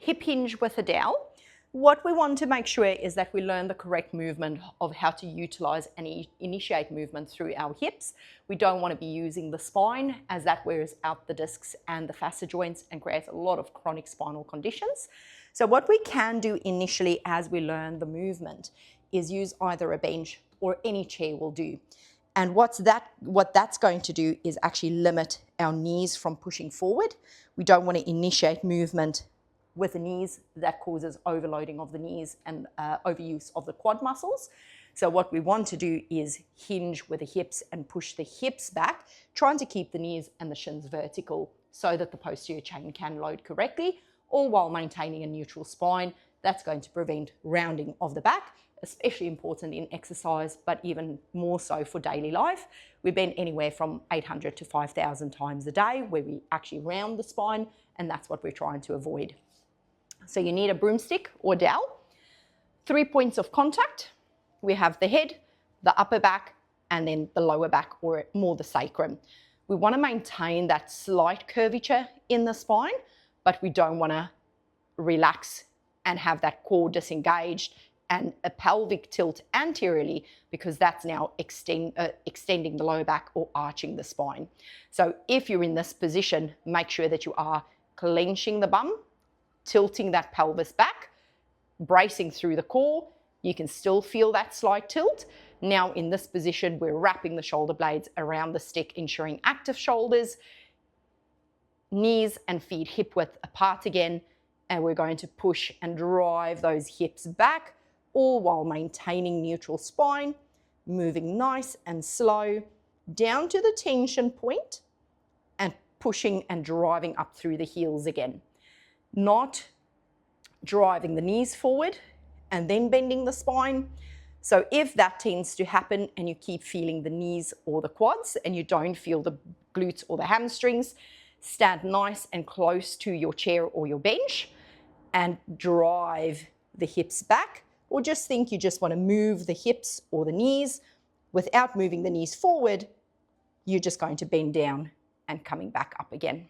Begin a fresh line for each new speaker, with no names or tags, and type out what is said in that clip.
hip hinge with a dowel. What we want to make sure is that we learn the correct movement of how to utilize and initiate movement through our hips. We don't want to be using the spine, as that wears out the discs and the facet joints and creates a lot of chronic spinal conditions. So what we can do initially as we learn the movement is use either a bench or any chair will do. And what that's going to do is actually limit our knees from pushing forward. We don't want to initiate movement with the knees. That causes overloading of the knees and overuse of the quad muscles. So what we want to do is hinge with the hips and push the hips back, trying to keep the knees and the shins vertical so that the posterior chain can load correctly, all while maintaining a neutral spine. That's going to prevent rounding of the back, especially important in exercise, but even more so for daily life. We bend anywhere from 800 to 5,000 times a day where we actually round the spine, and that's what we're trying to avoid. So you need a broomstick or dowel. 3 points of contact. We have the head, the upper back, and then the lower back, or more the sacrum. We want to maintain that slight curvature in the spine, but we don't want to relax and have that core disengaged and a pelvic tilt anteriorly, because that's now extending the lower back or arching the spine. So if you're in this position, make sure that you are clenching the bum, tilting that pelvis back, bracing through the core. You can still feel that slight tilt. Now in this position, we're wrapping the shoulder blades around the stick, ensuring active shoulders, knees and feet hip width apart again, and we're going to push and drive those hips back, all while maintaining neutral spine, moving nice and slow down to the tension point and pushing and driving up through the heels again. Not driving the knees forward and then bending the spine. So if that tends to happen and you keep feeling the knees or the quads and you don't feel the glutes or the hamstrings, stand nice and close to your chair or your bench and drive the hips back, or just think you just want to move the hips or the knees without moving the knees forward. You're just going to bend down and coming back up again.